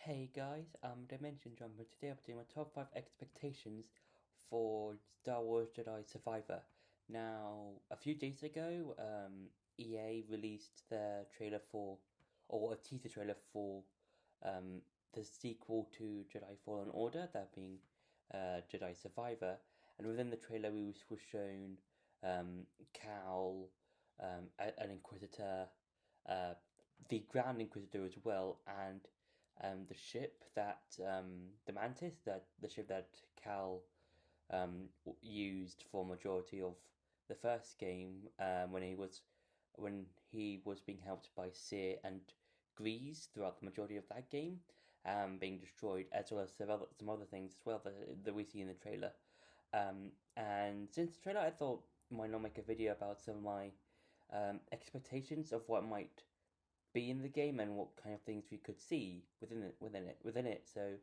Hey guys, Dimension Jumper. Today I'm doing my top 5 expectations for Star Wars Jedi Survivor. Now, a few days ago, EA released their trailer for, or a teaser trailer for, um, the sequel to Jedi Fallen Order, that being Jedi Survivor. And within the trailer, we was shown Cal, an Inquisitor, uh, the Grand Inquisitor as well, and the ship that the Mantis, that the ship that Cal used for majority of the first game, when he was being helped by Sear and Grease throughout the majority of that game, being destroyed, as well as some other things as well that we see in the trailer. And since the trailer, I thought why not make a video about some of my expectations of what might be in the game and what kind of things we could see within it. So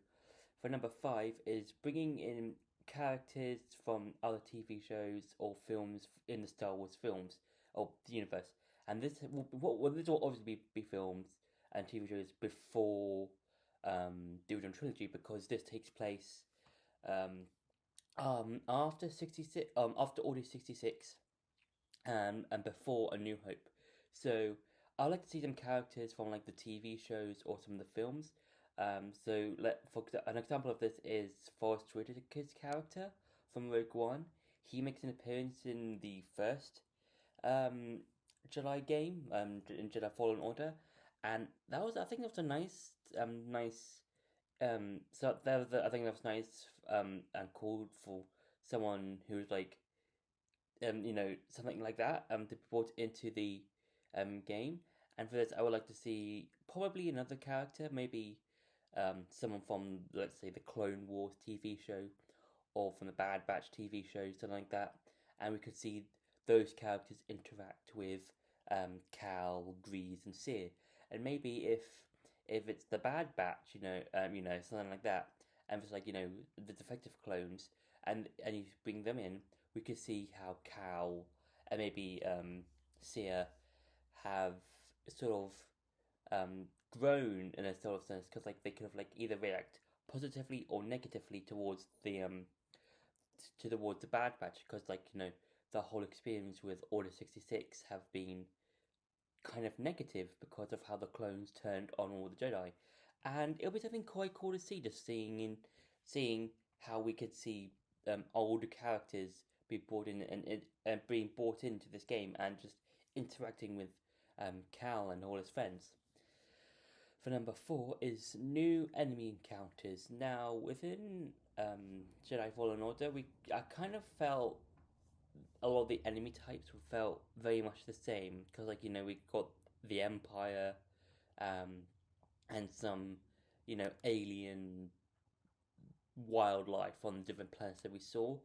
for number five is bringing in characters from other TV shows or films in the Star Wars films or the universe. And this will obviously be films and TV shows before the original trilogy, because this takes place um, after 66, after Order 66, and before A New Hope. So I like to see some characters from like the TV shows or some of the films. An example of this is Forrest Whitaker's character from Rogue One. He makes an appearance in the first um, Jedi game, in Jedi Fallen Order, and I think that was a nice. I think that was nice, and cool for someone who's like, something like that, to be brought into the game. And for this, I would like to see probably another character, maybe someone from, let's say, the Clone Wars TV show or from the Bad Batch TV show, something like that. And we could see those characters interact with Cal, Grease, and Sear. And maybe if it's the Bad Batch, something like that, and it's like the defective clones, and you bring them in, we could see how Cal and maybe Sear have sort of grown in a sort of sense, because like they could have like either react positively or negatively towards towards the Bad Batch, because the whole experience with Order 66 have been kind of negative because of how the clones turned on all the Jedi, and it'll be something quite cool to see, just seeing how we could see older characters be brought in and being brought into this game and just interacting with Cal and all his friends. For number four is new enemy encounters. Now within Jedi Fallen Order, I kind of felt a lot of the enemy types felt very much the same, because we got the Empire, um, and some alien wildlife on the different planets that we saw,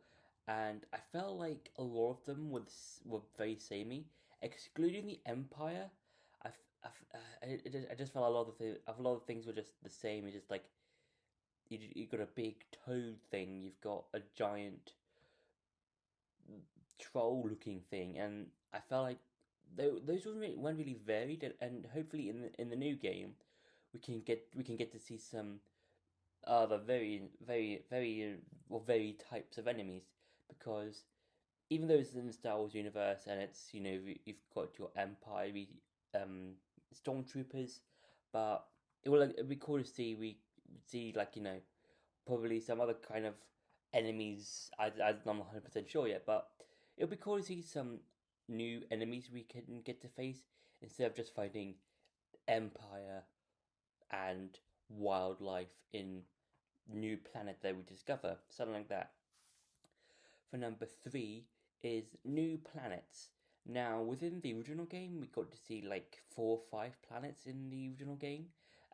and I felt like a lot of them were very samey, excluding the Empire. I just felt a lot of things were just the same. It's just like you got a big toad thing, you've got a giant troll-looking thing, and I felt like those weren't really varied, and hopefully in the new game we can get to see some other very types of enemies, because even though it's in the Star Wars universe and it's you've got your Empire stormtroopers, but it'd be cool to see we see probably some other kind of enemies. I'm not 100% sure yet, but it'll be cool to see some new enemies we can get to face, instead of just fighting Empire and wildlife in new planet that we discover, something like that. For number three is new planets. Now, within the original game, we got to see like 4 or 5 planets in the original game.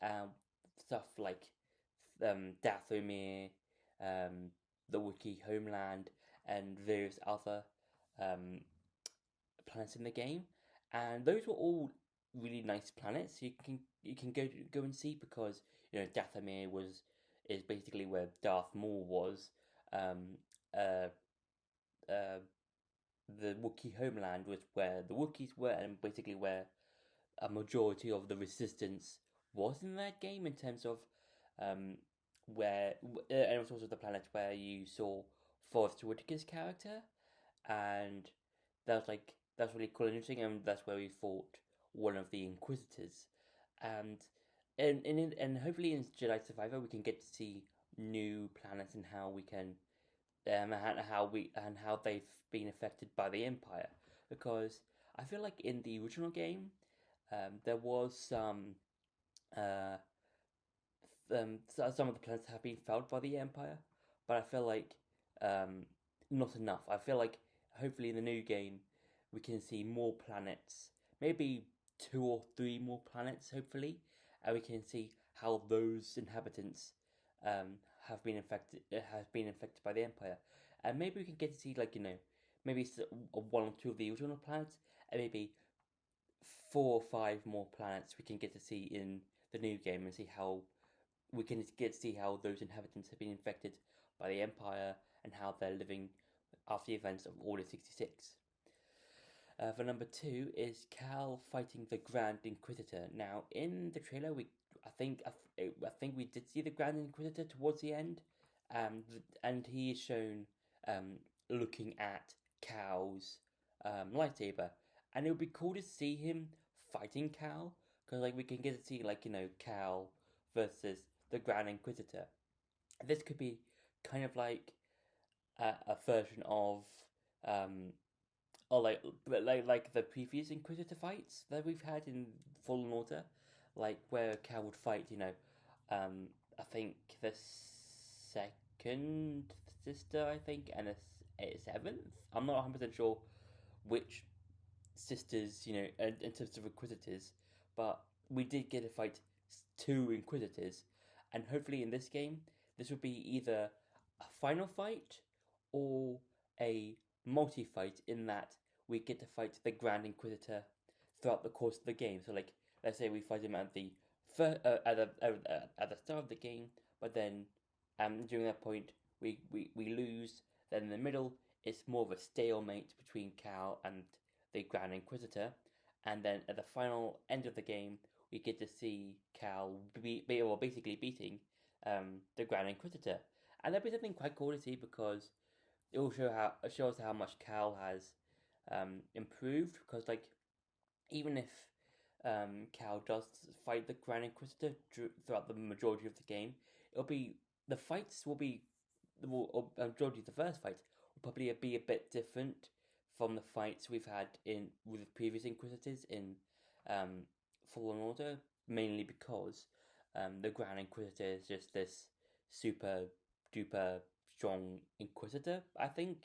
Um, Stuff like Dathomir, um, the Wookiee homeland, and various other um, planets in the game. And those were all really nice planets. You can go and see, because Dathomir is basically where Darth Maul was. Um, uh, uh, the Wookiee homeland was where the Wookiees were, and basically where a majority of the Resistance was in that game, in terms of um, and it was also the planet where you saw Forrest Whitaker's character, and that's really cool and interesting, and that's where we fought one of the Inquisitors, and and hopefully in Jedi Survivor we can get to see new planets and how we can and how they've been affected by the Empire, because I feel like in the original game there was uh, some of the planets have been felled by the Empire, but I feel like um, not enough. I feel like hopefully in the new game we can see more planets, maybe two or three more planets, hopefully, and we can see how those inhabitants um, have been infected by the Empire, and maybe we can get to see maybe one or two of the original planets, and maybe four or five more planets we can get to see in the new game and see how we can get to see how those inhabitants have been infected by the Empire and how they're living after the events of Order 66. For number two is Cal fighting the Grand Inquisitor. Now, in the trailer, I think I think we did see the Grand Inquisitor towards the end, and he is shown um, looking at Cal's lightsaber, and it would be cool to see him fighting Cal because we can get to see Cal versus the Grand Inquisitor. This could be kind of like a version of um, or like the previous Inquisitor fights that we've had in Fallen Order, like where Cal would fight, I think the second sister, I think, and a seventh. I'm not 100% sure which sisters, in terms of Inquisitors, but we did get to fight two Inquisitors, and hopefully in this game, this would be either a final fight or a multi fight, in that we get to fight the Grand Inquisitor throughout the course of the game. So, let's say we fight him at the at the start of the game, but then during that point we lose. Then in the middle, it's more of a stalemate between Cal and the Grand Inquisitor, and then at the final end of the game, we get to see Cal basically beating the Grand Inquisitor, and that'd be something quite cool to see because it will shows how much Cal has improved. Because even if Cal does fight the Grand Inquisitor throughout the majority of the game, it'll be the fights will be the majority of the first fight will probably be a bit different from the fights we've had in with the previous Inquisitors in um, Fallen Order, mainly because the Grand Inquisitor is just this super duper strong Inquisitor, I think.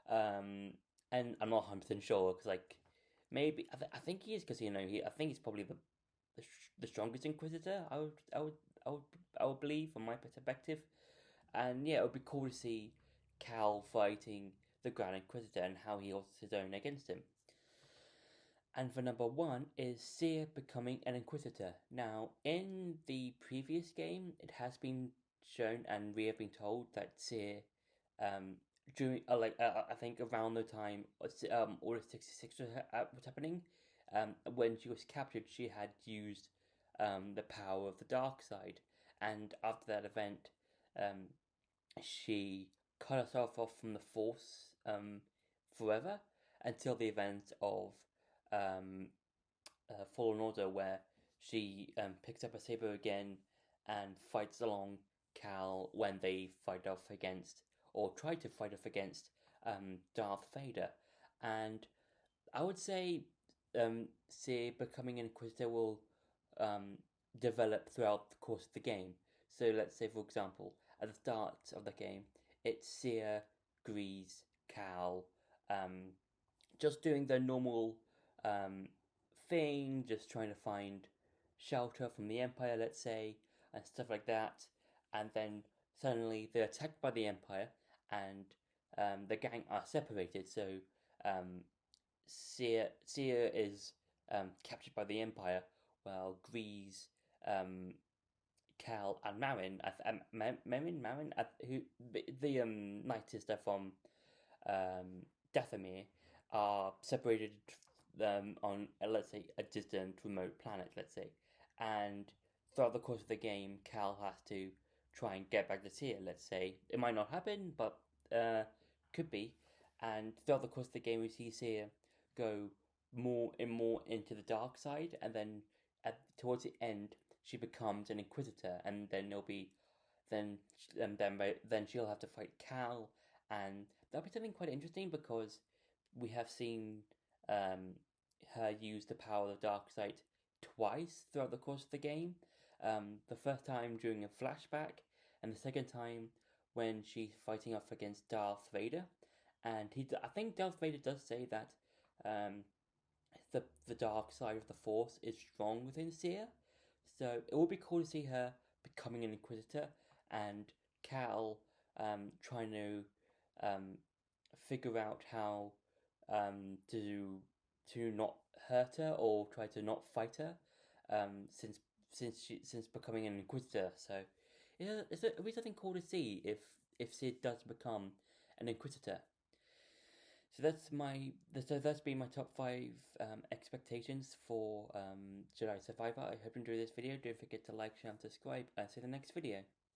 Um, and I'm not 100% sure because maybe I think he is because I think he's probably the strongest Inquisitor. I would I would believe from my perspective, and yeah, it would be cool to see Cal fighting the Grand Inquisitor and how he holds his own against him. And for number one is Seer becoming an Inquisitor. Now, in the previous game, it has been shown and we have been told that Seer, during I think around the time Order 66 was happening, when she was captured, she had used the power of the dark side, and after that event, um, she cut herself off from the Force forever until the event of um, Fallen Order, where she picks up a saber again and fights along Cal when they fight off against, or try to fight off against, Darth Vader. And I would say, say becoming an Inquisitor will um, develop throughout the course of the game. So let's say, for example, at the start of the game, it's Seer, Grease, Cal, um, just doing their normal um, thing, just trying to find shelter from the Empire, let's say, and stuff like that. And then suddenly they're attacked by the Empire, and the gang are separated. So um, Seer is captured by the Empire, while Grease, um, Cal, and Marin, who the Night Sister from Dathomir, are separated on let's say a distant remote planet, let's say, and throughout the course of the game, Cal has to try and get back to Seara. Let's say it might not happen, but could be. And throughout the course of the game, we see Seara go more and more into the dark side, and then towards the end, she becomes an Inquisitor, and then there'll be then then she'll have to fight Cal, and that'll be something quite interesting because we have seen um, her use the power of the dark side twice throughout the course of the game. The first time during a flashback, and the second time when she's fighting off against Darth Vader. And I think Darth Vader does say that um, the dark side of the Force is strong within Seara. So it would be cool to see her becoming an Inquisitor and Cal trying to um, figure out how to not hurt her or try to not fight her since becoming an Inquisitor. So yeah, it'll be something cool to see if Sid does become an Inquisitor. So that's been my top 5 expectations for Jedi Survivor. I hope you enjoyed this video. Don't forget to like, share, and subscribe. See you in the next video.